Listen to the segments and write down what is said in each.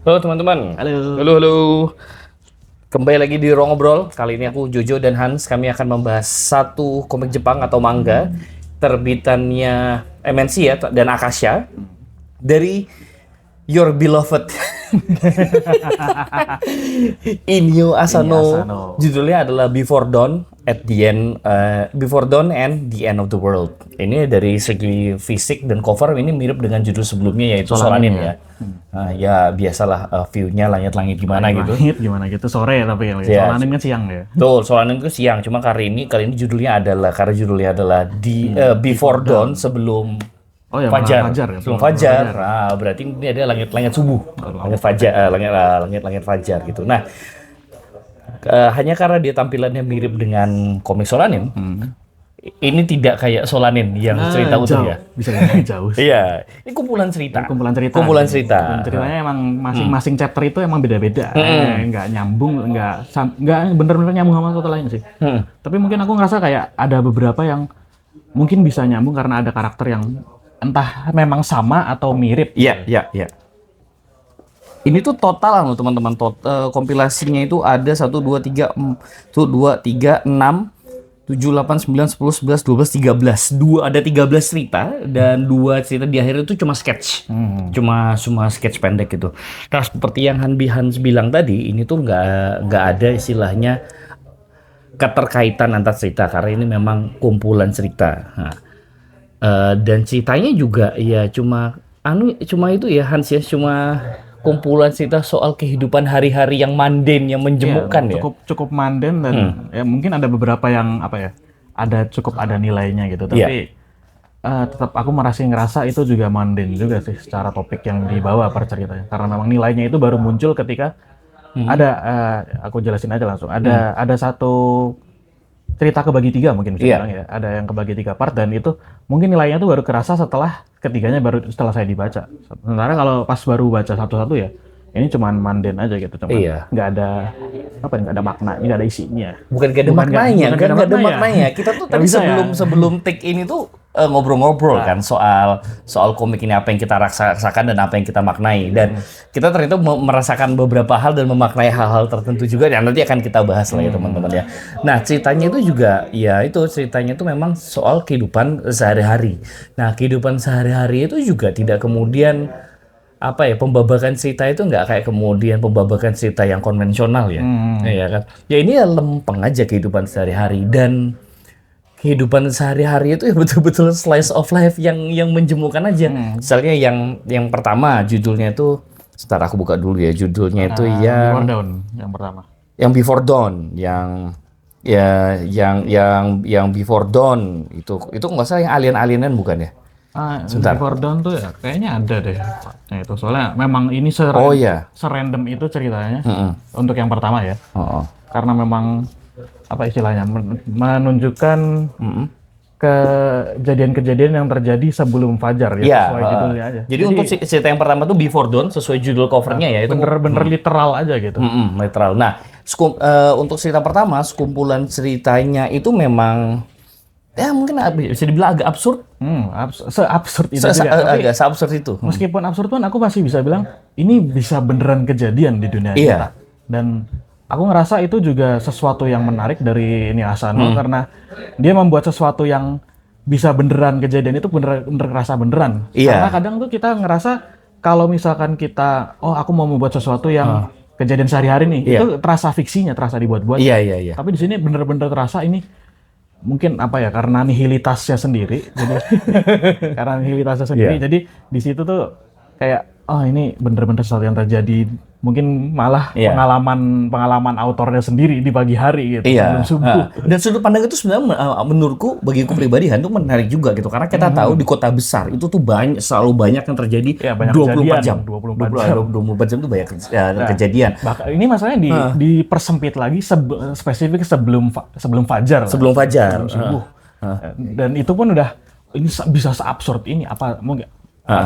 Halo teman-teman. Halo. Halo, halo. Kembali lagi di Ruang Ngobrol. Kali ini aku Jojo dan Hans. Kami akan membahas satu komik Jepang atau manga terbitannya MNC ya dan Akasha dari Your Beloved Inyo Asano. Asano. Judulnya adalah Before Dawn Before Dawn and the End of the World. Ini dari segi fisik dan cover ini mirip dengan judul sebelumnya yaitu Solanin ya. Ya biasalah view-nya langit-langit gimana gitu. Langit gimana gitu sore ya tapi ya. Ya. Solanin kan siang ya. Tuh, Solanin itu siang. Cuma kali ini judulnya adalah Before Dawn sebelum Oh ya, Fajar. Fajar ya. Sebelum Fajar. Nah, berarti ini ada langit-langit subuh. Langit Fajar, langit Fajar gitu. Nah, hanya karena dia tampilannya mirip dengan komik Solanin, ini tidak kayak Solanin yang cerita utuh jauh. ya. Bisa dibilang jauh. Iya, ini kumpulan cerita. Kumpulan cerita. Kumpulan cerita. Dan ceritanya emang masing-masing chapter itu emang beda-beda. Nggak nyambung, nggak bener-bener nyambung sama satu lain sih. Tapi mungkin aku ngerasa kayak ada beberapa yang mungkin bisa nyambung karena ada karakter yang entah memang sama atau mirip. Iya. Ini tuh total loh teman-teman. Kompilasinya itu ada 1, 2, 3, 6, 7, 8, 9, 10, 11, 12, 13. Ada 13 cerita dan 2 cerita di akhir itu cuma sketch. Cuma sketch pendek gitu. Nah, seperti yang Hans bilang tadi, ini tuh nggak ada istilahnya keterkaitan antar cerita karena ini memang kumpulan cerita. Nah, dan ceritanya juga ya cuma itu ya Hans ya, cuma kumpulan cerita soal kehidupan hari-hari yang mundane, yang menjemukkan ya. Cukup manden dan ya mungkin ada beberapa yang apa ya, ada nilainya gitu. Tapi tetap aku ngerasa itu juga manden juga sih secara topik yang dibawa per ceritanya. Karena memang nilainya itu baru muncul ketika ada aku jelasin aja langsung. Ada satu cerita kebagi 3 mungkin bisa bilang ya. Ada yang kebagi 3 part dan itu mungkin nilainya tuh baru kerasa setelah ketiganya setelah saya dibaca. Sementara kalau pas baru baca satu-satu ya, ini cuman manden aja gitu, nggak ada maknanya, nggak ada isinya. Bukan nggak ada maknanya. Kita tuh tadi sebelum take ini tuh ngobrol-ngobrol kan soal komik ini, apa yang kita rasakan dan apa yang kita maknai, dan kita ternyata merasakan beberapa hal dan memaknai hal-hal tertentu juga yang nanti akan kita bahas lah ya teman-teman ya. Nah, ceritanya itu juga ceritanya itu memang soal kehidupan sehari-hari. Nah, kehidupan sehari-hari itu juga tidak kemudian pembabakan cerita itu nggak kayak kemudian pembabakan cerita yang konvensional ya. Ya kan. Ya ini lempeng aja kehidupan sehari-hari, dan kehidupan sehari-hari itu ya betul-betul slice of life yang menjemukan aja. Misalnya yang pertama judulnya itu, sebentar aku buka dulu ya, judulnya itu Before Dawn yang pertama. Yang Before Dawn, yang Before Dawn itu nggak salah yang alien-alienan bukan ya? Before Dawn tuh ya kayaknya ada deh. Nah, itu soalnya memang ini serandom itu ceritanya untuk yang pertama ya. Karena memang apa istilahnya menunjukkan kejadian-kejadian yang terjadi sebelum Fajar ya, sesuai judulnya aja. Jadi untuk cerita yang pertama tuh Before Dawn sesuai judul covernya ya, itu bener-bener literal aja gitu. Literal. Nah, untuk cerita pertama, sekumpulan ceritanya itu memang ya mungkin bisa dibilang agak absurd. Seabsurd itu juga. Agak seabsurd itu. Meskipun absurd pun aku masih bisa bilang ini bisa beneran kejadian di dunia nyata. Dan aku ngerasa itu juga sesuatu yang menarik dari ini Asano karena dia membuat sesuatu yang bisa beneran kejadian itu bener kerasa beneran. Karena kadang tuh kita ngerasa kalau misalkan kita aku mau membuat sesuatu yang kejadian sehari-hari nih, itu terasa fiksinya, terasa dibuat-buat. Iya. Tapi di sini bener-bener terasa ini mungkin karena nihilitasnya sendiri. Jadi jadi di situ tuh kayak ini bener-bener sesuatu yang terjadi, mungkin malah pengalaman autornya sendiri di pagi hari gitu sebelum subuh. Dan sudut pandang itu sebenarnya menurutku, bagiku pribadi itu menarik juga gitu, karena kita tahu di kota besar itu tuh selalu banyak yang terjadi 24 jam. 24 jam itu banyak kejadian. Ini masalahnya dipersempit lagi spesifik sebelum Fajar. Sebelum Fajar. Subuh. Dan itu pun udah ini bisa seabsurd ini apa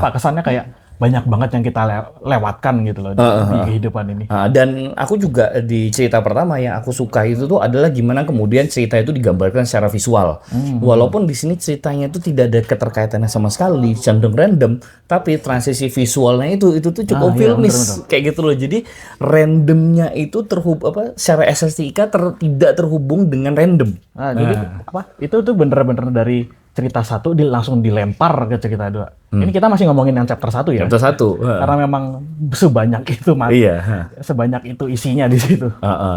kesannya kayak banyak banget yang kita lewatkan gitu loh di kehidupan ini. Dan aku juga di cerita pertama yang aku suka itu tuh adalah gimana kemudian cerita itu digambarkan secara visual. Walaupun di sini ceritanya itu tidak ada keterkaitannya sama sekali, cenderung random, tapi transisi visualnya itu tuh cukup filmis kayak gitu loh. Jadi randomnya itu secara estetika tidak terhubung dengan random. Jadi itu tuh bener-bener dari cerita 1 langsung dilempar ke cerita 2. Ini kita masih ngomongin yang chapter 1 ya. Chapter 1. Karena memang sebanyak itu sebanyak itu isinya di situ.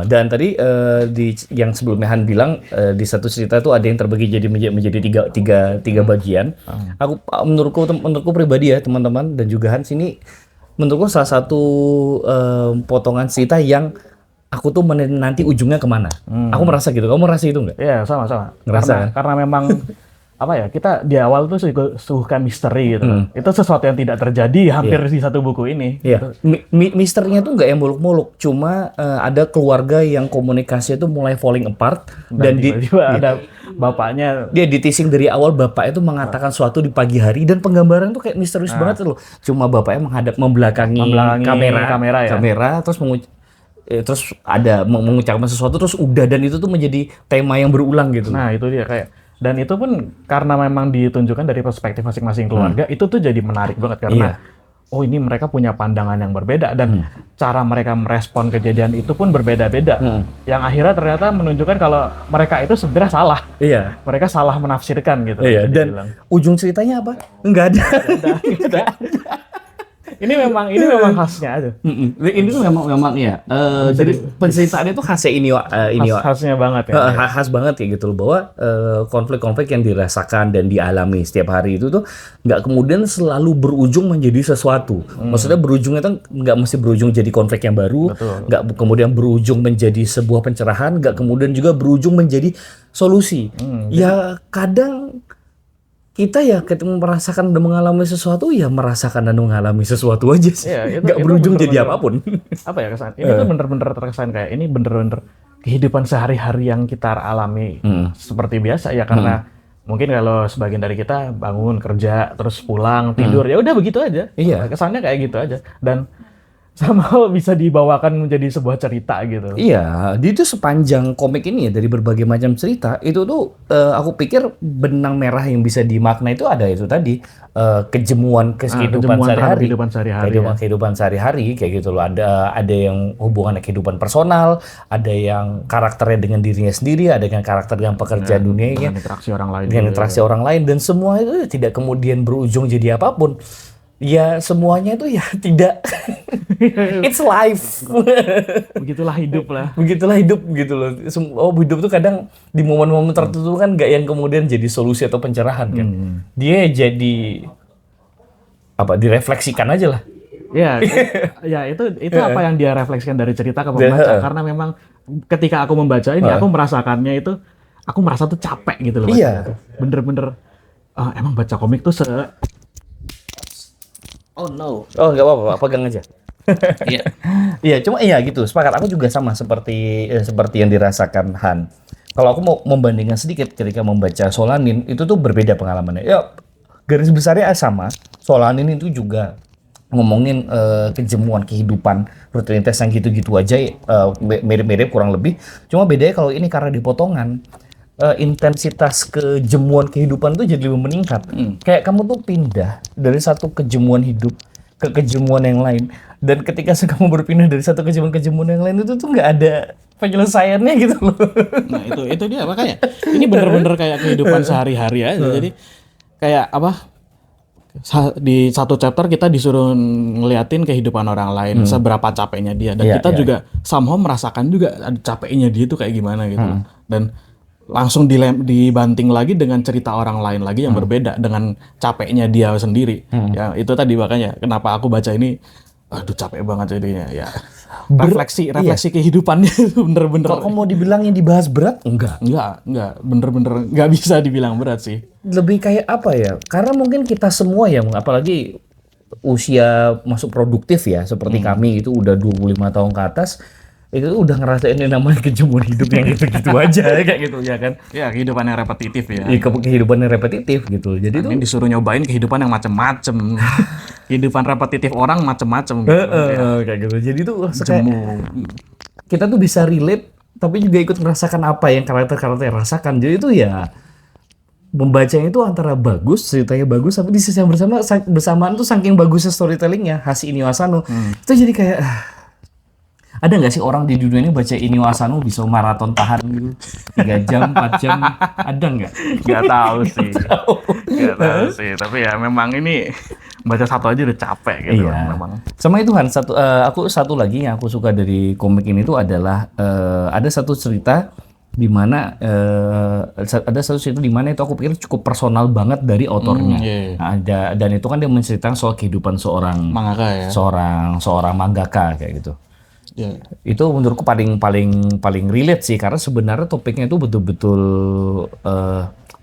Dan tadi yang sebelumnya Han bilang di satu cerita itu ada yang terbagi menjadi tiga bagian. Menurutku pribadi ya teman-teman dan juga Hans, ini menurutku salah satu potongan cerita yang aku tuh nanti ujungnya kemana. Aku merasa gitu. Kamu merasa itu nggak? Iya, sama-sama. Ngerasa karena memang kita di awal tuh suka misteri gitu. Itu sesuatu yang tidak terjadi hampir di satu buku ini. Iya. Misterinya tuh nggak yang muluk-muluk, cuma ada keluarga yang komunikasi itu mulai falling apart dan tiba-tiba ada bapaknya. Dia di-teasing dari awal bapaknya itu mengatakan suatu di pagi hari dan penggambaran tuh kayak misterius banget loh. Cuma bapaknya membelakangi kamera terus ada mengucapkan sesuatu terus udah, dan itu tuh menjadi tema yang berulang gitu. Nah, itu dia dan itu pun karena memang ditunjukkan dari perspektif masing-masing keluarga, itu tuh jadi menarik banget karena ini mereka punya pandangan yang berbeda dan cara mereka merespon kejadian itu pun berbeda-beda. Yang akhirnya ternyata menunjukkan kalau mereka itu sebenarnya salah. Iya. Mereka salah menafsirkan gitu. Iya. Dan ujung ceritanya apa? Enggak ada. Ini memang khasnya aja. Ini tuh memang ya. Jadi penceritaannya itu khasnya khasnya banget ya. Khas banget ya gitu loh, bahwa konflik-konflik yang dirasakan dan dialami setiap hari itu tuh nggak kemudian selalu berujung menjadi sesuatu. Maksudnya berujungnya tuh nggak mesti berujung jadi konflik yang baru, nggak kemudian berujung menjadi sebuah pencerahan, nggak kemudian juga berujung menjadi solusi. Ya kadang kita ya ketika merasakan dan mengalami sesuatu, ya merasakan dan mengalami sesuatu aja sih. Nggak berujung jadi apapun. Apa ya kesan? Ini tuh bener-bener terkesan kayak ini bener-bener kehidupan sehari-hari yang kita alami seperti biasa ya, karena mungkin kalau sebagian dari kita bangun kerja terus pulang tidur ya udah begitu aja. Iya. Kesannya kayak gitu aja dan sama bisa dibawakan menjadi sebuah cerita gitu. Iya, itu sepanjang komik ini ya, dari berbagai macam cerita itu tuh aku pikir benang merah yang bisa dimakna itu ada itu tadi, kejemuan kehidupan sehari-hari. Kehidupan sehari-hari kayak gitu loh. Ada yang hubungan kehidupan personal, ada yang karakternya dengan dirinya sendiri, ada yang karakter dengan pekerjaan dunianya, dengan interaksi orang lain. Orang lain, dan semua itu tidak kemudian berujung jadi apapun. Ya semuanya itu ya tidak. It's life. Begitulah hidup lah. Begitulah hidup gitu loh. Hidup tuh kadang di momen-momen tertentu kan nggak yang kemudian jadi solusi atau pencerahan kan. Dia jadi direfleksikan aja lah. Ya itu apa yang dia refleksikan dari cerita ke pembaca. Karena memang ketika aku membaca ini aku merasakannya itu, aku merasa tuh capek gitu loh. Iya. Bener-bener emang baca komik tuh Oh no. Oh nggak apa-apa, pegang aja. Iya, cuma gitu. Sepakat, aku juga sama seperti yang dirasakan Han. Kalau aku mau membandingkan sedikit ketika membaca Solanin, itu tuh berbeda pengalamannya. Ya, garis besarnya sama. Solanin itu juga ngomongin kejemuan kehidupan, rutinitas yang gitu-gitu aja, mirip-mirip kurang lebih. Cuma bedanya kalau ini karena dipotongan, intensitas kejemuan kehidupan tuh jadi lebih meningkat. Kayak kamu tuh pindah dari satu kejemuan hidup ke kejemuan yang lain, dan ketika kamu berpindah dari satu kejemuan yang lain itu tuh nggak ada penyelesaiannya gitu loh. Nah itu dia makanya ini bener-bener kayak kehidupan sehari-hari aja. Jadi kayak di satu chapter kita disuruh ngeliatin kehidupan orang lain, seberapa capeknya dia, dan kita juga somehow merasakan juga ada capeknya dia itu kayak gimana gitu. Dan langsung dibanting lagi dengan cerita orang lain lagi yang berbeda dengan capeknya dia sendiri. Ya itu tadi makanya kenapa aku baca ini, aduh capek banget jadinya ya. Refleksi kehidupannya itu bener-bener. Kalau mau dibilang yang dibahas berat, enggak, bener-bener nggak bisa dibilang berat sih. Lebih kayak apa ya? Karena mungkin kita semua ya, apalagi usia masuk produktif ya, seperti kami itu udah 25 tahun ke atas. itu udah ngerasain yang namanya kejemur hidup yang gitu-gitu aja kayak gitu ya kan. Ya, kehidupan yang repetitif ya. Kehidupan yang repetitif gitu. Jadi tuh disuruh nyobain kehidupan yang macem-macem. Kehidupan repetitif orang macem-macem gitu. kayak gitu. Jadi tuh kayak Jemu. kita tuh bisa relate tapi juga ikut merasakan apa yang karakter-karakter rasakan. Jadi itu ya membacanya itu antara bagus, ceritanya bagus, tapi di sisi yang bersamaan tuh saking bagusnya storytellingnya Inio Asano itu jadi kayak ada nggak sih orang di dunia ini baca Inio Asano bisa maraton tahan gitu 3 jam, 4 jam, ada nggak? Nggak tahu sih. Nggak tahu sih. Tapi ya memang ini baca satu aja udah capek gitu. Iya. Memang. Sama itu Han, aku satu lagi yang aku suka dari komik ini tuh adalah ada satu cerita di mana itu aku pikir cukup personal banget dari autornya. Nah, dan itu kan dia menceritakan soal kehidupan seorang mangaka ya. Seorang mangaka kayak gitu. Yeah. Itu menurutku paling relate sih karena sebenarnya topiknya itu betul-betul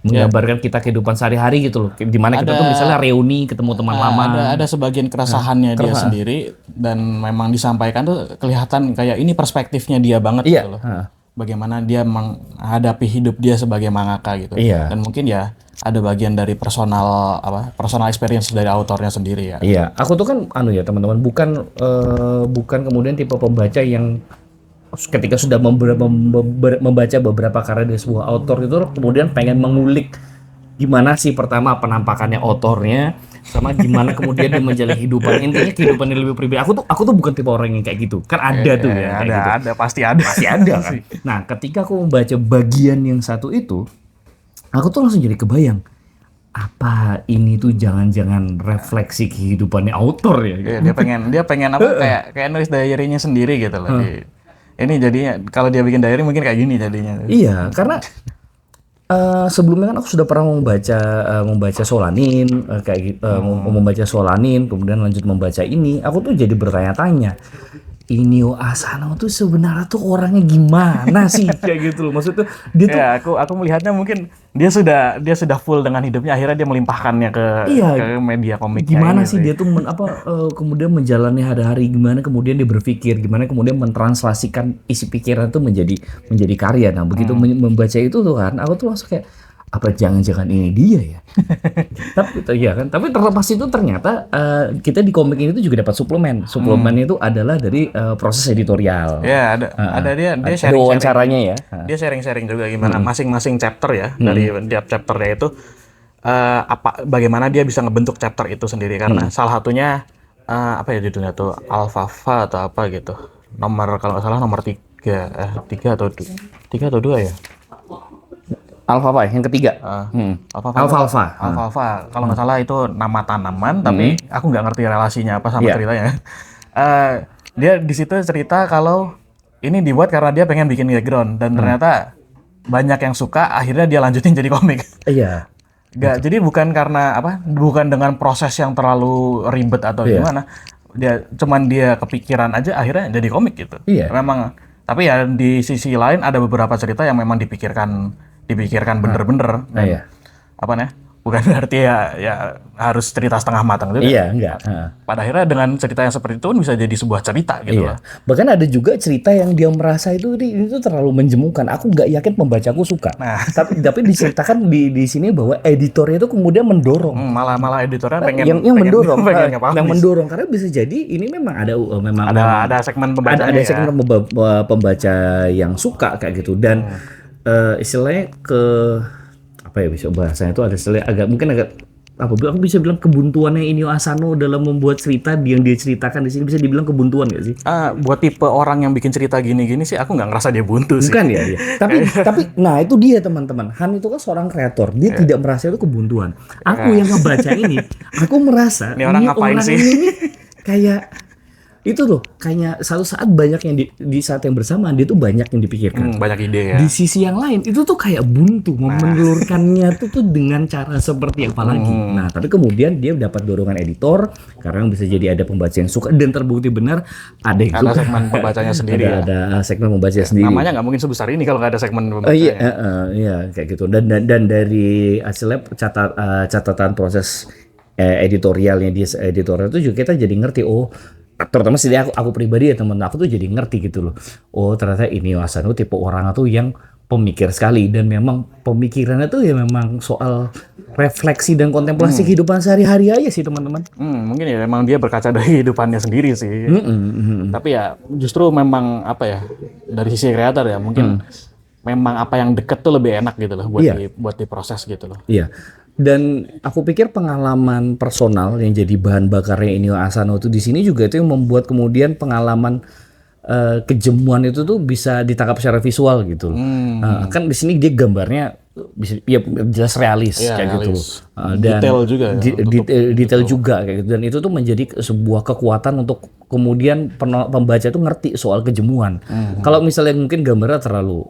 menggambarkan kita kehidupan sehari-hari gitu loh. Dimana kita tuh misalnya reuni ketemu teman lama. Ada sebagian keresahannya dia sendiri dan memang disampaikan tuh kelihatan kayak ini perspektifnya dia banget gitu loh. Bagaimana dia menghadapi hidup dia sebagai mangaka gitu. Dan mungkin ya ada bagian dari personal experience dari autornya sendiri ya. Iya, aku tuh kan teman-teman bukan kemudian tipe pembaca yang ketika sudah membaca beberapa karya dari sebuah autor itu kemudian pengen mengulik gimana sih pertama penampakannya autornya sama gimana kemudian dia menjalani kehidupan, intinya kehidupan yang lebih pribadi. Aku tuh bukan tipe orang yang kayak gitu. Kan ada tuh ya kayak gitu. Ada, pasti ada kan. Nah, ketika aku membaca bagian yang satu itu, aku tuh langsung jadi kebayang apa ini tuh jangan-jangan refleksi kehidupannya autor ya. Gitu. Dia pengen apa kayak nulis diary-nya sendiri gitu loh. Ini jadinya kalau dia bikin diary mungkin kayak gini jadinya. Iya, karena sebelumnya kan aku sudah pernah membaca Solanin membaca Solanin, kemudian lanjut membaca ini, aku tuh jadi bertanya-tanya, Inio Asano tuh sebenarnya tuh orangnya gimana sih kayak gitu loh. Maksudnya dia tuh aku melihatnya mungkin dia sudah full dengan hidupnya, akhirnya dia melimpahkannya ke media komiknya. Gimana sih dia tuh kemudian menjalani hari-hari, gimana kemudian dia berpikir, gimana kemudian mentranslasikan isi pikiran itu menjadi karya. Nah, begitu membaca itu tuh kan, aku tuh langsung kayak apa jangan-jangan ini dia ya. Tapi terlepas itu ternyata kita di komik ini tuh juga dapat suplemen itu adalah dari proses editorial. Ya, ada dia sharing wawancaranya ya. Dia sharing juga gimana masing-masing chapter ya, dari tiap chapternya itu bagaimana dia bisa ngebentuk chapter itu sendiri, karena salah satunya apa ya judulnya tuh Alfalfa atau apa gitu, kalau nggak salah nomor 3 atau 2 ya. Alfalfa yang ketiga. Alfalfa. Kalau nggak salah itu nama tanaman, tapi aku nggak ngerti relasinya apa sama ceritanya. Dia di situ cerita kalau ini dibuat karena dia pengen bikin background dan ternyata banyak yang suka, akhirnya dia lanjutin jadi komik. Iya. Jadi bukan dengan proses yang terlalu ribet atau gimana. Dia kepikiran aja akhirnya jadi komik gitu. Iya. Memang, tapi ya di sisi lain ada beberapa cerita yang memang dipikirkan bener-bener. Apa nih? Bukan berarti ya harus cerita setengah matang juga. Iya, enggak. Pada akhirnya dengan cerita yang seperti itu pun bisa jadi sebuah cerita gitu lah. Bahkan ada juga cerita yang dia merasa itu terlalu menjemukan. Aku nggak yakin pembacaku suka. Nah. Tapi diceritakan di sini bahwa editornya itu kemudian mendorong. Malah editornya pengen mendorong karena bisa jadi ini memang ada segmen pembacanya. Ada segmen pembaca yang suka kayak gitu dan istilahnya apa ya bisa bahasanya itu ada aku bisa bilang kebuntuannya Inio Asano dalam membuat cerita yang dia ceritakan di sini, bisa dibilang kebuntuan nggak sih? Buat tipe orang yang bikin cerita gini-gini sih aku nggak ngerasa dia buntu sih. Bukan ya. Tapi nah itu dia teman-teman. Han itu kan seorang kreator, dia tidak merasa itu kebuntuan. Aku yang ngebaca ini, aku merasa ini orang ini kayak itu loh, kayaknya satu saat banyak yang di saat yang bersamaan dia tuh banyak yang dipikirkan, banyak ide ya. Di sisi yang lain itu tuh kayak buntu menelurkannya tuh dengan cara seperti apa lagi. Nah, tapi kemudian dia dapat dorongan editor, karena bisa jadi ada pembaca yang suka dan terbukti benar ada yang suka. Segmen pembacanya sendiri. Ada segmen pembacanya sendiri. Namanya nggak mungkin sebesar ini kalau nggak ada segmen pembacanya. Iya, kayak gitu. Dan dari hasilnya catatan proses editorialnya dia editorial itu juga kita jadi ngerti terutama sih aku pribadi ya temen aku tuh jadi ngerti gitu loh. Oh ternyata ini Asano tipe orang tuh yang pemikir sekali dan memang pemikirannya tuh ya memang soal refleksi dan kontemplasi kehidupan sehari-hari aja sih teman-teman. Mungkin ya emang dia berkaca dari kehidupannya sendiri sih. Tapi ya justru memang apa ya dari sisi kreator ya mungkin memang apa yang deket tuh lebih enak gitu loh buat diproses gitu loh. Iya. Dan aku pikir pengalaman personal yang jadi bahan bakarnya Inio Asano itu di sini juga itu yang membuat kemudian pengalaman kejemuan itu tuh bisa ditangkap secara visual gitu. Kan di sini dia gambarnya bisa ya jelas realis kayak gitu. Dan detail juga detail juga kayak gitu. Dan itu tuh menjadi sebuah kekuatan untuk kemudian pembaca tuh ngerti soal kejemuan. Kalau misalnya mungkin gambarnya terlalu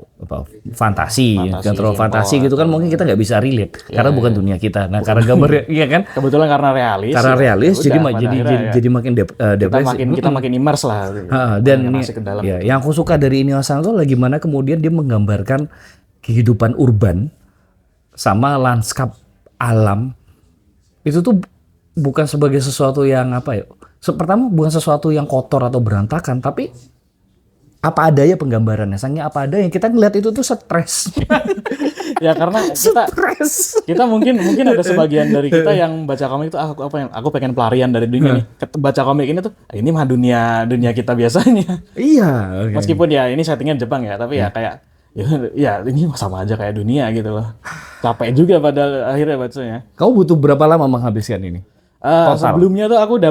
fantasi terlalu fantasi gitu kan mungkin kita nggak bisa relate karena bukan dunia kita. Nah, karena gambarnya iya kan? Kebetulan karena realis. Karena realis jadi makin depresi. Kita makin immerse lah. Dan ini ya, yang aku suka dari Inio Asano tuh gimana kemudian dia menggambarkan kehidupan urban sama lanskap alam itu tuh bukan sebagai sesuatu yang apa ya? Pertama bukan sesuatu yang kotor atau berantakan, tapi apa adanya penggambarannya. Sangnya apa ada yang kita ngeliat itu tuh stres. Ya karena kita mungkin ada sebagian dari kita yang baca komik itu aku pengen pelarian dari dunia nih. Baca komik ini tuh ini mah dunia kita biasanya. Iya. Meskipun ya ini settingnya Jepang ya, tapi ya kayak ya ini sama aja kayak dunia gitu loh. Capek juga pada akhirnya bacanya. Kau butuh berapa lama menghabiskan ini? Sebelumnya tuh aku udah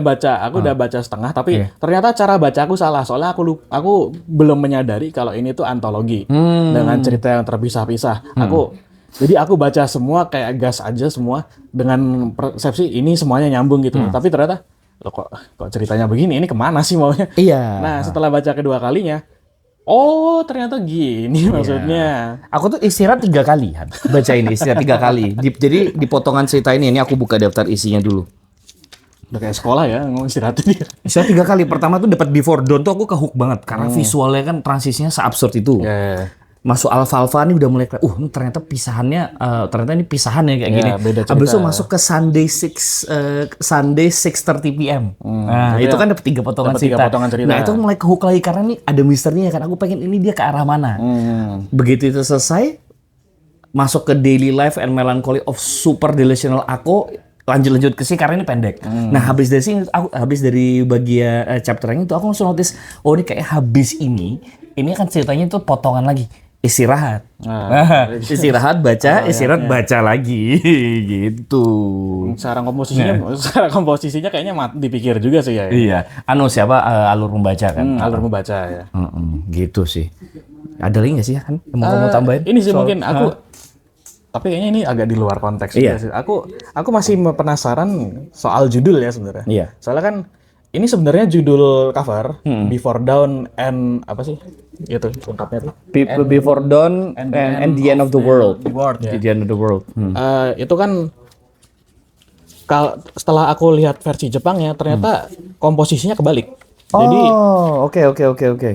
baca setengah, tapi ternyata cara baca aku salah. Soalnya aku belum menyadari kalau ini tuh antologi dengan cerita yang terpisah-pisah. Jadi aku baca semua kayak gas aja semua dengan persepsi ini semuanya nyambung gitu. Tapi ternyata loh, kok ceritanya begini, ini kemana sih maunya? Iya. Nah setelah baca kedua kalinya, oh ternyata gini maksudnya. Aku tuh istirahat 3 kali baca ini, istirahat 3 kali. Jadi di potongan cerita ini aku buka daftar isinya dulu. Udah kayak sekolah ya, ngomong istirahat dia. Istirahat 3 kali. Pertama tuh dapat Before Dawn tuh aku kehook banget karena visualnya kan transisinya seabsurd itu. Masuk alfa-alfa nih udah mulai ternyata pisahannya ternyata ini pisahannya kayak gini. Habis itu masuk ke Sunday 6:30 PM. Nah, itu kan dapat 3 potongan cerita. Nah, itu mulai kehook lagi karena nih ada misterinya kan. Aku pengen ini dia ke arah mana. Begitu itu selesai masuk ke Daily Life and Melancholy of Super Delusional Ako. Lanjut ke sini karena ini pendek. Nah habis dari sini, habis dari bagian chapter itu aku langsung notice, oh ini kayak habis ini kan ceritanya itu potongan lagi istirahat. Istirahat baca, istirahat baca lagi gitu. Cara komposisinya kayaknya dipikir juga sih ya. Iya. Siapa alur membaca kan? Alur membaca ya. Gitu sih. Ada lagi nggak sih kan? Mau kamu tambahin? Ini sih mungkin aku. Tapi kayaknya ini agak di luar konteks juga sih. Aku masih penasaran soal judul ya sebenarnya. Iya. Soalnya kan ini sebenarnya judul cover Before Dawn and apa sih? Itu lengkapnya tuh. Before Dawn and the End of the World. The End of the World. Itu kan setelah aku lihat versi Jepang ya ternyata komposisinya kebalik. Jadi oke.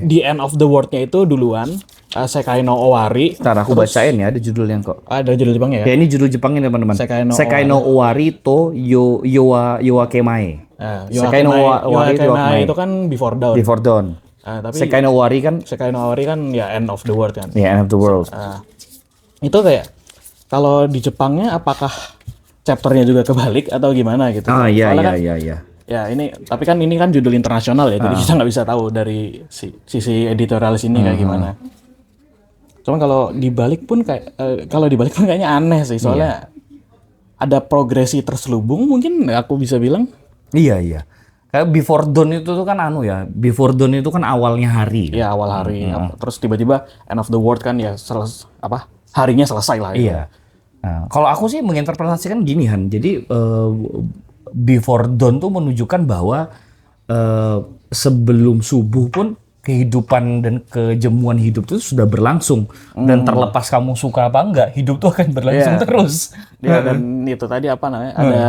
The End of the World-nya itu duluan. Sekai no Owari. Ntar aku bacain ya, ada judulnya kok. Ada judul Jepangnya ya? Ya ini judul Jepangnya teman-teman. Sekai no Owari to Yowakemae. Sekai no Owari to Yowakemae itu kan Before Dawn. Before Dawn. Tapi Sekai no Owari kan ya End of the World kan. Ya, End of the World. Itu kayak kalau di Jepangnya apakah chapternya juga kebalik atau gimana gitu? Iya. Ya tapi ini kan judul internasional ya, jadi kita nggak bisa tahu dari sisi editorialis ini kayak gimana. Cuman kalau dibalik pun kayaknya aneh sih, soalnya ada progresi terselubung mungkin aku bisa bilang. Iya. Kayak Before Dawn itu tuh kan Before Dawn itu kan awalnya hari. Iya, awal hari. Terus tiba-tiba End of the World kan ya harinya selesai lah. Iya. Nah, kalau aku sih menginterpretasikan gini Han. Jadi Before Dawn tuh menunjukkan bahwa sebelum subuh pun kehidupan dan kejemuan hidup itu sudah berlangsung dan terlepas kamu suka apa enggak, hidup tuh akan berlangsung terus. Dan itu tadi apa namanya? Ada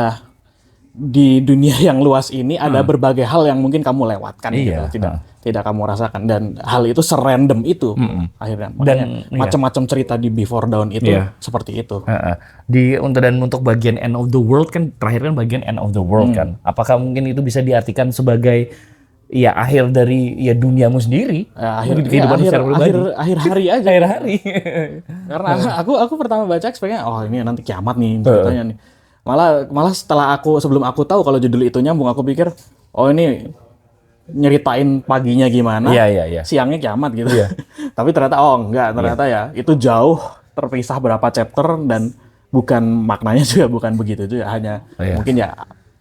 di dunia yang luas ini ada berbagai hal yang mungkin kamu lewatkan gitu, tidak kamu rasakan, dan hal itu serandom itu akhirnya. Dan macam-macam cerita di Before Dawn itu seperti itu. Untuk bagian End of the World kan terakhir kan bagian End of the World kan. Apakah mungkin itu bisa diartikan sebagai ya akhir dari ya duniamu sendiri. Kehidupan secara pribadi. Akhir hari aja. Akhir hari. Karena aku pertama baca expect-nya, oh ini nanti kiamat nih ceritanya nih. Malah sebelum aku tahu kalau judul itu nyambung, aku pikir oh ini nyeritain paginya gimana, siangnya kiamat gitu. Tapi ternyata ternyata ya itu jauh terpisah berapa chapter dan bukan maknanya juga bukan begitu juga, hanya mungkin ya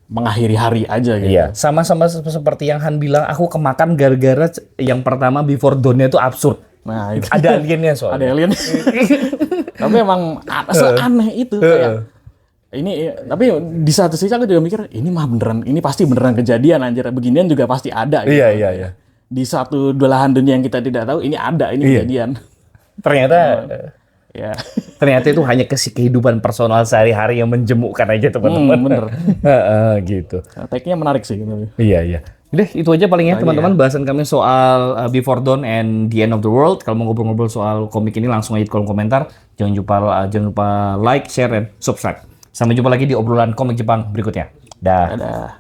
mengakhiri hari aja gitu. Iya, sama-sama seperti yang Han bilang, aku kemakan gara-gara yang pertama Before Dawn-nya itu absurd. Nah, itu. Ada aliennya soalnya. Ada alien. Tapi emang seaneh itu kayak ini, tapi di satu sisi aku juga mikir ini mah beneran, ini pasti beneran kejadian anjir, beginian juga pasti ada gitu. Iya. Di satu belahan dunia yang kita tidak tahu ini ada, ini kejadian. Ternyata ya. Ternyata itu hanya kehidupan personal sehari-hari yang menjemukkan aja teman-teman. Bener. Gitu. Tag-nya menarik sih. Iya. Udah, itu aja paling ya teman-teman bahasan kami soal Before Dawn and the End of the World. Kalau mau ngobrol-ngobrol soal komik ini langsung aja di kolom komentar. Jangan lupa like, share, dan subscribe. Sampai jumpa lagi di obrolan komik Jepang berikutnya. Dah. Dadah.